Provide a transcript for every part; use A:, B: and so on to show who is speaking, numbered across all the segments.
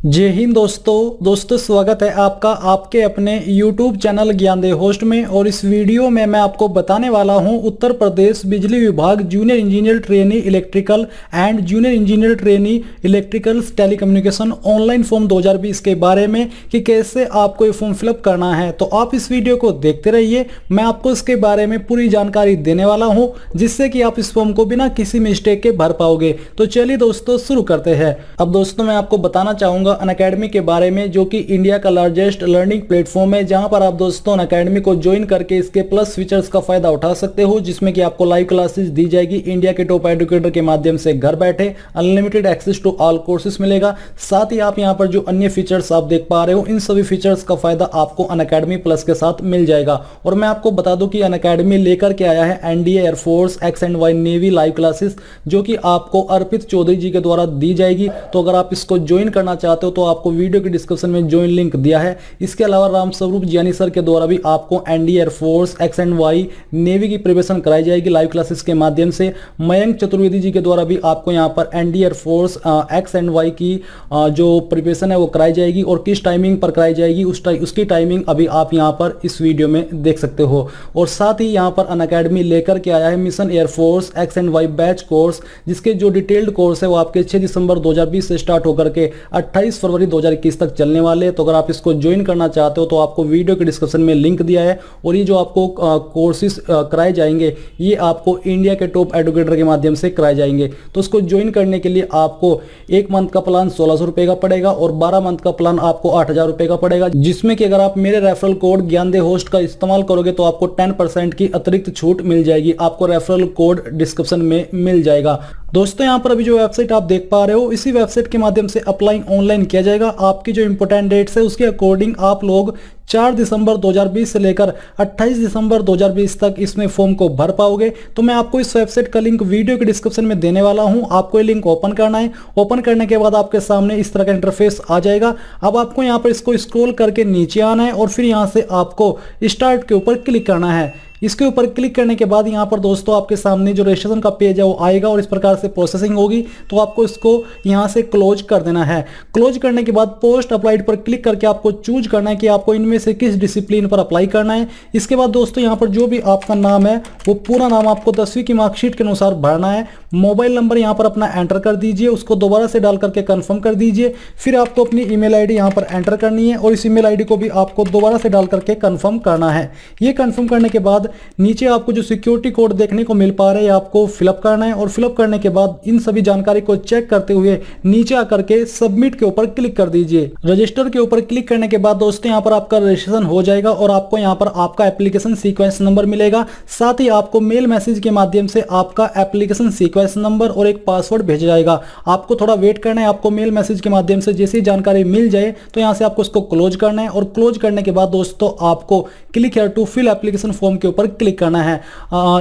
A: जय हिंद दोस्तों स्वागत है आपका आपके अपने YouTube चैनल ज्ञानदेह होस्ट में। और इस वीडियो में मैं आपको बताने वाला हूं उत्तर प्रदेश बिजली विभाग junior engineer trainee electrical and junior engineer trainee electrical telecommunication online form 2020 के बारे में कि कैसे आपको ये फॉर्म फिलअप करना है। तो आप इस वीडियो को देखते रहिए, मैं आपको इसके बारे में पूरी जानकारी देने वाला हूँ जिससे कि आप इस फॉर्म को बिना किसी मिस्टेक के भर पाओगे। तो चलिए दोस्तों शुरू करते हैं। अब दोस्तों मैं आपको बताना चाहूंगा अनअकैडमी के बारे में, जो कि इंडिया का लार्जेस्ट लर्निंग प्लेटफॉर्म है, जहां पर आप दोस्तों अनअकैडमी को ज्वाइन करके इसके प्लस फीचर्स का फायदा उठा सकते हो, जिसमें कि आपको लाइव क्लासेस दी जाएगी इंडिया के टॉप एजुकेटर के माध्यम से घर बैठे। Unlimited access to all courses मिलेगा। साथ ही आप यहां पर जो अन्य फीचर्स आप देख पा रहे हो, इन सभी फीचर्स का फायदा आपको अनअकैडमी प्लस के साथ मिल जाएगा। और मैं आपको बता दूं कि अनअकैडमी लेकर के आया है NDA, air force, X and Y navy live classes, जो कि आपको अर्पित चौधरी जी के द्वारा दी जाएगी। तो अगर आप इसको ज्वाइन करना चाहते हो तो आपको वीडियो के डिस्क्रिप्शन में ज्वाइन लिंक दिया है। इसके अलावा राम स्वरूप जियानी सर के द्वारा भी आपको NDA, air force, X and Y navy की प्रिपरेशन कराई जाएगी लाइव क्लासेस के माध्यम से। मयंक चतुर्वेदी जी के द्वारा भी आपको यहाँ पर NDA, air force, X and Y की जो प्रिपरेशन है वो कराई जाएगी। और किस टाइमिंग पर कराई जाएगी उसकी टाइमिंग अभी आप यहाँ पर इस वीडियो में देख सकते हो। और साथ ही यहाँ पर अनअकैडमी लेकर के आया है mission air force X and Y batch course, जिसके जो डिटेल्ड कोर्स है वो आपके 6 दिसंबर 2020 से स्टार्ट होकर के 28 फरवरी 2021 तक चलने वाले। तो अगर आप इसको ज्वाइन करना चाहते हो तो आपको वीडियो के डिस्क्रिप्शन में लिंक दिया है। और ये जो आपको कोर्सेज कराए जाएंगे ये आपको इंडिया के टॉप एजुकेटर के माध्यम से कराए जाएंगे। तो इसको ज्वाइन करने के लिए आपको 1 मंथ का प्लान 1600 रुपए का पड़ेगा और 12 मंथ का प्लान आपको 8000 रुपए का पड़ेगा, जिसमें कि अगर आप मेरे रेफरल कोड ज्ञानदेह होस्ट का इस्तेमाल करोगे तो आपको 10% की अतिरिक्त छूट मिल जाएगी। आपको रेफरल कोड डिस्क्रिप्शन में मिल जाएगा। दोस्तों यहाँ पर अभी जो वेबसाइट आप देख पा रहे हो, इसी वेबसाइट के माध्यम से अप्लाई ऑनलाइन किया जाएगा। आपकी जो इंपोर्टेंट डेट्स है उसके अकॉर्डिंग आप लोग 4 दिसंबर 2020 से लेकर 28 दिसंबर 2020 तक इसमें फॉर्म को भर पाओगे। तो मैं आपको इस वेबसाइट का लिंक वीडियो के डिस्क्रिप्शन में देने वाला हूं। आपको ये लिंक ओपन करना है। ओपन करने के बाद आपके सामने इस तरह का इंटरफेस आ जाएगा। अब आपको यहाँ पर इसको स्क्रॉल करके नीचे आना है और फिर यहाँ से आपको स्टार्ट के ऊपर क्लिक करना है। इसके ऊपर क्लिक करने के बाद यहाँ पर दोस्तों आपके सामने जो रजिस्ट्रेशन का पेज है वो आएगा और इस प्रकार से प्रोसेसिंग होगी। तो आपको इसको यहाँ से क्लोज कर देना है। क्लोज करने के बाद पोस्ट अप्लाइड पर क्लिक करके आपको चूज करना है कि आपको इनमें से किस डिसिप्लिन पर अप्लाई करना है। इसके बाद दोस्तों यहाँ पर जो भी आपका नाम है वो पूरा नाम आपको 10वीं की मार्कशीट के अनुसार भरना है। मोबाइल नंबर यहाँ पर अपना एंटर कर दीजिए, उसको दोबारा से डाल करके कंफर्म कर दीजिए। फिर आपको अपनी ईमेल आईडी यहाँ पर एंटर करनी है और इस ईमेल आईडी को भी आपको दोबारा से डाल करके कंफर्म करना है। ये कंफर्म करने के बाद नीचे आपको जो सिक्योरिटी कोड देखने को मिल पा रहा है आपको फिलअप करना है। और फिलअप करने के बाद इन सभी जानकारी को चेक करते हुए नीचे आकर के सबमिट के ऊपर क्लिक कर दीजिए। रजिस्टर के ऊपर क्लिक करने के बाद दोस्तों यहाँ पर आपका रजिस्ट्रेशन हो जाएगा और आपको यहाँ पर आपका एप्लीकेशन सीक्वेंस नंबर मिलेगा। साथ ही आपको मेल मैसेज के माध्यम से आपका एप्लीकेशन सीक्वेंस नंबर और एक पासवर्ड भेजा जाएगा। आपको थोड़ा वेट करना है। आपको मेल मैसेज के माध्यम से जैसी जानकारी मिल जाए तो यहाँ से आपको इसको क्लोज करना है। और क्लोज करने के बाद दोस्तों आपको click here to fill application form के ऊपर क्लिक करना है।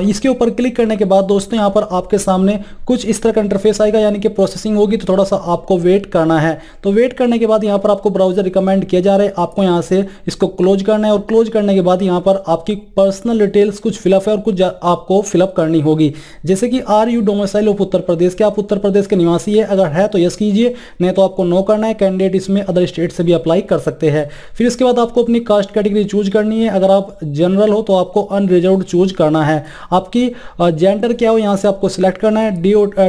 A: इसके ऊपर क्लिक करने के बाद दोस्तों यहाँ पर आपके सामने कुछ इस तरह का इंटरफेस आएगा, यानी कि प्रोसेसिंग होगी। तो थोड़ा सा आपको वेट करना है। तो वेट करने के बाद यहाँ पर आपको ब्राउजर रिकमेंड किया जा रहा है, आपको यहाँ से इसको क्लोज करना है। और क्लोज करने के बाद यहाँ पर आपकी पर्सनल डिटेल्स कुछ फिलअप है और कुछ आपको फिलअप करनी होगी, जैसे कि are you domicile of Uttar Pradesh, क्या आप उत्तर प्रदेश के निवासी है? अगर है तो यस कीजिए, नहीं तो आपको नो करना है। कैंडिडेट इसमें अदर स्टेट से भी अप्लाई कर सकते हैं। फिर इसके बाद आपको अपनी कास्ट कैटेगरी चूज करनी है। अगर आप जनरल हो तो आपको अनरिजर्व्ड चूज करना है। आपकी जेंडर क्या हो यहाँ से आपको सिलेक्ट करना है।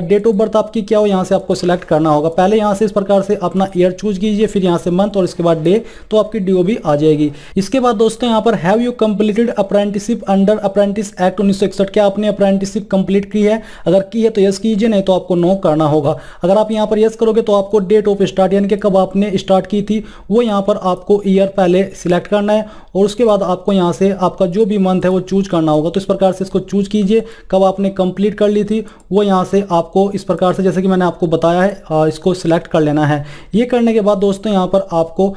A: डेट ऑफ बर्थ आपकी क्या हो यहाँ से आपको सिलेक्ट करना होगा। पहले यहाँ से इस प्रकार से अपना ईयर चूज कीजिए, फिर यहाँ से मंथ और इसके बाद डे, तो आपकी डीओ भी आ जाएगी। इसके बाद दोस्तों यहाँ पर have you completed apprenticeship under apprentice act 1961, क्या आपने अप्रेंटिसशिप कंप्लीट की है? अगर की है तो यस कीजिए, नहीं तो आपको नो करना होगा। अगर आप यहाँ पर यस करोगे तो आपको डेट ऑफ स्टार्ट यानी कि कब आपने स्टार्ट की थी वो यहाँ पर आपको ईयर पहले सिलेक्ट करना है। और उसके बाद आपको यहाँ से आपका जो भी मंथ है वो चूज करना होगा। तो इस प्रकार से इसको चूज कीजिए। कब आपने कंप्लीट कर ली थी वो यहाँ से आपको इस प्रकार से, जैसे कि मैंने आपको बताया है, इसको सिलेक्ट कर लेना है। ये करने के बाद दोस्तों यहाँ पर आपको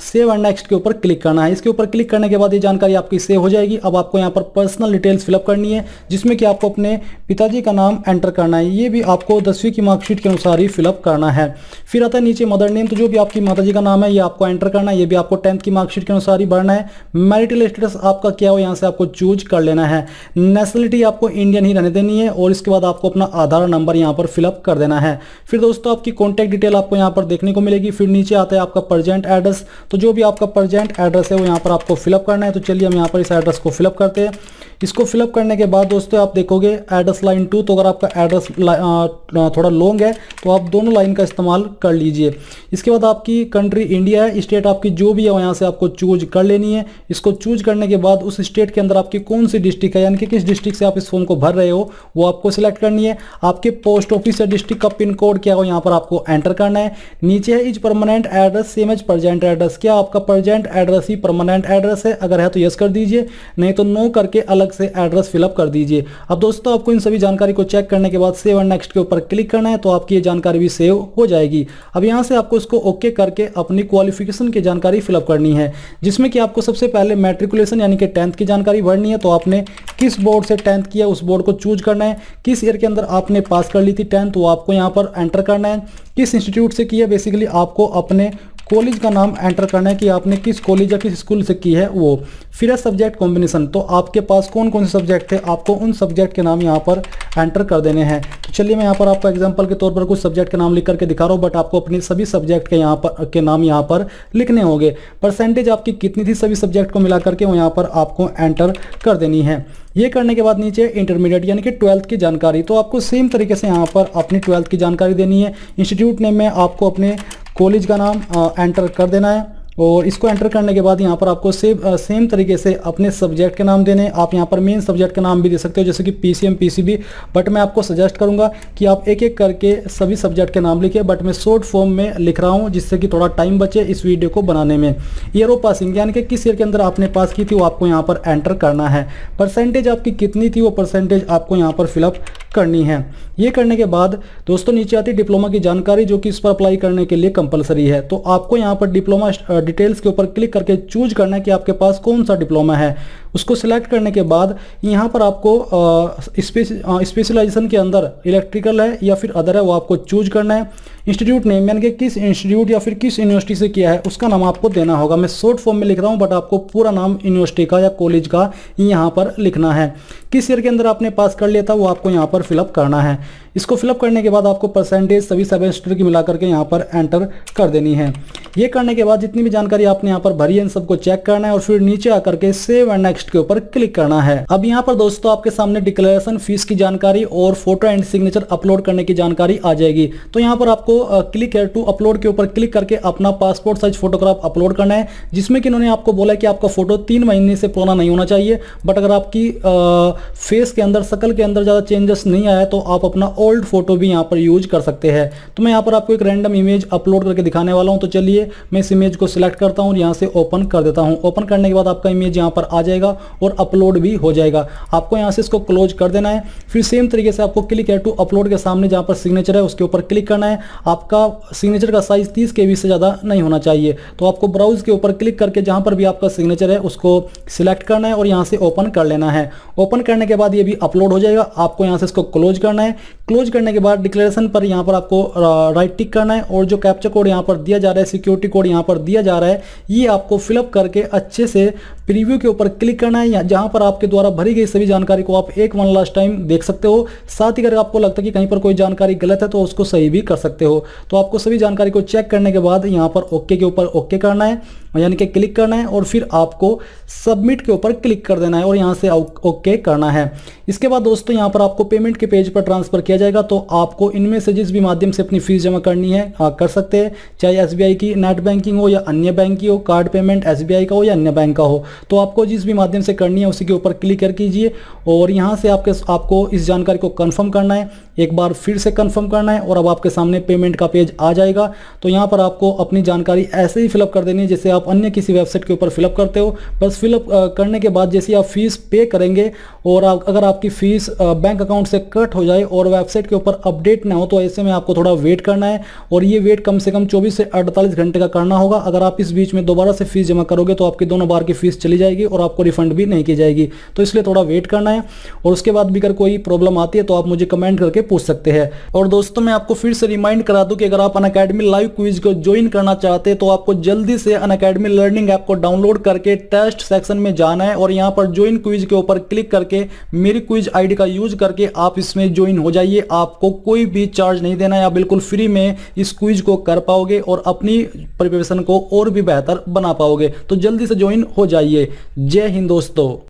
A: सेव एंड नेक्स्ट के ऊपर क्लिक करना है। इसके ऊपर क्लिक करने के बाद ये जानकारी आपकी सेव हो जाएगी। अब आपको यहाँ पर पर्सनल डिटेल्स फिलअप करनी है, जिसमें कि आपको अपने पिताजी का नाम एंटर करना है। ये भी आपको 10वीं की मार्कशीट के अनुसार ही फिलअप करना है। फिर आता है नीचे मदर नेम, तो जो भी आपकी माताजी का नाम है ये आपको एंटर करना है। ये भी आपको 10th की मार्कशीट के अनुसार ही भरना है। मैरिटल स्टेटस आपका क्या हो यहाँ से आपको आपको चूज कर लेना है। नेशनलिटी आपको इंडियन ही रहने देनी है और इसके बाद आपको अपना आधार नंबर यहाँ पर फिलअप कर देना है। फिर दोस्तों आपकी कॉन्टैक्ट डिटेल आपको यहाँ पर देखने को मिलेगी। फिर नीचे आता है आपका प्रेजेंट एड्रेस, तो जो भी आपका प्रेजेंट एड्रेस है वो यहाँ पर आपको फिलअप करना है। तो चलिए हम यहाँ पर इस एड्रेस को फिलअप करते हैं। इसको फिलअप करने के बाद दोस्तों आप देखोगे एड्रेस लाइन 2, तो अगर आपका एड्रेस थोड़ा लॉन्ग है तो आप दोनों लाइन का इस्तेमाल कर लीजिए। इसके बाद आपकी कंट्री इंडिया है, स्टेट आपकी जो भी है यहाँ से आपको चूज कर लेनी है। इसको चूज करने के बाद उस स्टेट के अंदर आपकी कौन सी डिस्ट्रिक्ट है, यानी कि किस डिस्ट्रिक्ट से आप इस फॉर्म को भर रहे हो वो आपको सिलेक्ट करनी है। आपके पोस्ट ऑफिस या डिस्ट्रिक्ट का पिन कोड क्या हो यहाँ पर आपको एंटर करना है। नीचे है is permanent address same as present address, क्या आपका प्रेजेंट एड्रेस ही परमानेंट एड्रेस है, अगर है तो यस कर दीजिए, नहीं तो नो करके अलग से एड्रेस फिलअप कर दीजिए। अब दोस्तों आपको इन सभी जानकारी को चेक करने के बाद सेव एंड नेक्स्ट के ऊपर क्लिक करना है, तो आपकी ये जानकारी भी सेव हो जाएगी। अब यहाँ से आपको इसको ओके करके अपनी क्वालिफिकेशन की जानकारी फिलअप करनी है, जिसमें कि आपको सबसे पहले मैट्रिकुलेशन यानी कि 10th की जानकारी भरनी है। तो आपने किस बोर्ड से 10th किया उस बोर्ड को चूज करना है। किस ईयर के अंदर आपने पास कर ली थी 10th वो आपको यहाँ पर एंटर करना है। किस इंस्टीट्यूट से किया, बेसिकली आपको अपने कॉलेज का नाम एंटर करना है कि आपने किस कॉलेज या किस स्कूल से की है वो। फिर है सब्जेक्ट कॉम्बिनेशन, तो आपके पास कौन कौन से सब्जेक्ट थे आपको उन सब्जेक्ट के नाम यहाँ पर एंटर कर देने हैं। तो चलिए मैं यहाँ पर आपको एग्जांपल के तौर पर कुछ सब्जेक्ट के नाम लिख करके दिखा रहा हूँ, बट आपको अपने सभी सब्जेक्ट के नाम यहाँ पर लिखने होंगे। परसेंटेज आपकी कितनी थी सभी सब्जेक्ट को मिला करके वो यहाँ पर आपको एंटर कर देनी है। ये करने के बाद नीचे इंटरमीडिएट यानी कि 12th की जानकारी, तो आपको सेम तरीके से यहाँ पर अपनी 12th की जानकारी देनी है। इंस्टीट्यूट नेम में आपको अपने कॉलेज का नाम एंटर कर देना है और इसको एंटर करने के बाद यहाँ पर आपको सेम तरीके से अपने सब्जेक्ट के नाम देने। आप यहाँ पर मेन सब्जेक्ट के नाम भी दे सकते हो जैसे कि पीसीएम पीसीबी, बट मैं आपको सजेस्ट करूँगा कि आप एक एक करके सभी सब्जेक्ट के नाम लिखें, बट मैं शॉर्ट फॉर्म में लिख रहा हूँ जिससे कि थोड़ा टाइम बचे इस वीडियो को बनाने में। ईयर ऑफ पासिंग यानी कि किस ईयर के अंदर आपने पास की थी वो आपको यहाँ पर एंटर करना है। परसेंटेज आपकी कितनी थी वो परसेंटेज आपको यहाँ पर फिलअप करनी है। ये करने के बाद दोस्तों नीचे आती है डिप्लोमा की जानकारी, जो कि इस पर अप्लाई करने के लिए कंपलसरी है। तो आपको यहाँ पर डिप्लोमा डिटेल्स के ऊपर क्लिक करके चूज करना है कि आपके पास कौन सा डिप्लोमा है। उसको सिलेक्ट करने के बाद यहाँ पर आपको स्पेशलाइजेशन के अंदर इलेक्ट्रिकल है या फिर अदर है वो आपको चूज करना है। इंस्टीट्यूट नेम यानी कि किस इंस्टीट्यूट या फिर किस यूनिवर्सिटी से किया है उसका नाम आपको देना होगा। मैं शॉर्ट फॉर्म में लिख रहा हूँ बट आपको पूरा नाम यूनिवर्सिटी का या कॉलेज का यहाँ पर लिखना है। किस ईयर के अंदर आपने पास कर लिया था वो आपको यहाँ पर फिलअप करना है। इसको फिलअप करने के बाद आपको परसेंटेज सभी सेमेस्टर की मिला करके यहाँ पर एंटर कर देनी है। ये करने के बाद जितनी भी जानकारी आपने यहाँ पर भरी है इन सबको चेक करना है और फिर नीचे आकर के सेव एंड नेक्स्ट के ऊपर क्लिक करना है। अब यहाँ पर दोस्तों आपके सामने डिक्लेरेशन फीस की जानकारी और फोटो एंड सिग्नेचर अपलोड करने की जानकारी आ जाएगी। तो यहाँ पर आपको क्लिक है टू अपलोड के ऊपर क्लिक करके अपना पासपोर्ट साइज फोटोग्राफ अपलोड करना है, जिसमें कि इन्होंने आपको बोला है कि आपका फोटो 3 महीने से पुराना नहीं होना चाहिए। बट अगर आपकी फेस के अंदर शकल के अंदर ज़्यादा चेंजेस नहीं आया तो आप अपना ओल्ड फोटो भी यहाँ पर यूज कर सकते हैं। तो मैं यहाँ पर आपको एक रैंडम इमेज अपलोड करके दिखाने वाला हूँ। तो चलिए मैं इस इमेज को सिलेक्ट करता हूँ और यहाँ से ओपन कर देता हूँ। ओपन करने के बाद आपका इमेज यहाँ पर आ जाएगा और अपलोड भी हो जाएगा। आपको यहाँ से इसको क्लोज कर देना है। फिर सेम तरीके से आपको क्लिक है टू अपलोड के सामने जहाँ पर सिग्नेचर है उसके ऊपर क्लिक करना है। आपका सिग्नेचर का साइज 30 KB से ज़्यादा नहीं होना चाहिए। तो आपको ब्राउज के ऊपर क्लिक करके जहाँ पर भी आपका सिग्नेचर है उसको सिलेक्ट करना है और यहाँ से ओपन कर लेना है। ओपन करने के बाद ये भी अपलोड हो जाएगा। आपको यहाँ से इसको क्लोज करना है। क्लोज करने के बाद डिक्लेरेशन पर यहाँ पर आपको राइट टिक करना है और जो कैप्चा कोड यहाँ पर दिया जा रहा है, सिक्योरिटी कोड यहाँ पर दिया जा रहा है, ये आपको फिलअप करके अच्छे से प्रीव्यू के ऊपर क्लिक करना है, जहाँ पर आपके द्वारा भरी गई सभी जानकारी को आप एक वन लास्ट टाइम देख सकते हो। साथ ही अगर आपको लगता है कि कहीं पर कोई जानकारी गलत है तो उसको सही भी कर सकते हो। तो आपको सभी जानकारी को चेक करने के बाद यहाँ पर ओके के ऊपर ओके करना है, यानी कि क्लिक करना है और फिर आपको सबमिट के ऊपर क्लिक कर देना है और यहाँ से ओके करना है। इसके बाद दोस्तों यहाँ पर आपको पेमेंट के पेज पर ट्रांसफर किया जाएगा। तो आपको इनमें से जिस भी माध्यम से अपनी फीस जमा करनी है कर सकते हैं, चाहे SBI की नेट बैंकिंग हो या अन्य बैंक की हो, कार्ड पेमेंट SBI का हो या अन्य बैंक का हो। तो आपको जिस भी माध्यम से करनी है उसी के ऊपर क्लिक कर कीजिए और यहाँ से आपको इस जानकारी को कंफर्म करना है। एक बार फिर से कंफर्म करना है और अब आपके सामने पेमेंट का पेज आ जाएगा। तो यहाँ पर आपको अपनी जानकारी ऐसे ही फिलअप कर देनी है जैसे आप अन्य किसी वेबसाइट के ऊपर फिलअप करते हो। बस फिलअप करने के बाद जैसे आप फीस पे करेंगे और अगर आपकी फीस बैंक अकाउंट से कट हो जाए और वेबसाइट के ऊपर अपडेट ना हो तो ऐसे में आपको थोड़ा वेट करना है और ये वेट कम से कम 24 से 48 घंटे का करना होगा। अगर आप इस बीच में दोबारा से फीस जमा करोगे तो आपकी दोनों बार की फीस चली जाएगी और आपको रिफंड भी नहीं की जाएगी। तो इसलिए थोड़ा वेट करना है और उसके बाद भी अगर कोई प्रॉब्लम आती है तो आप मुझे कमेंट करके पूछ सकते हैं। और दोस्तों मैं आपको फिर से रिमाइंड करा दूं कि अगर आप अनअकैडमी लाइव क्विज को ज्वाइन करना चाहते हैं तो आपको जल्दी से अनअकैडमी एकेडमी लर्निंग ऐप को डाउनलोड करके टेस्ट सेक्शन में जाना है और यहाँ पर ज्वाइन क्विज के ऊपर क्लिक करके मेरी क्विज आईडी का यूज करके आप इसमें ज्वाइन हो जाइए। आपको कोई भी चार्ज नहीं देना है, आप बिल्कुल फ्री में इस क्विज को कर पाओगे और अपनी प्रिपरेशन को और भी बेहतर बना पाओगे। तो जल्दी से ज्वाइन हो जाइए। जय हिंद दोस्तों।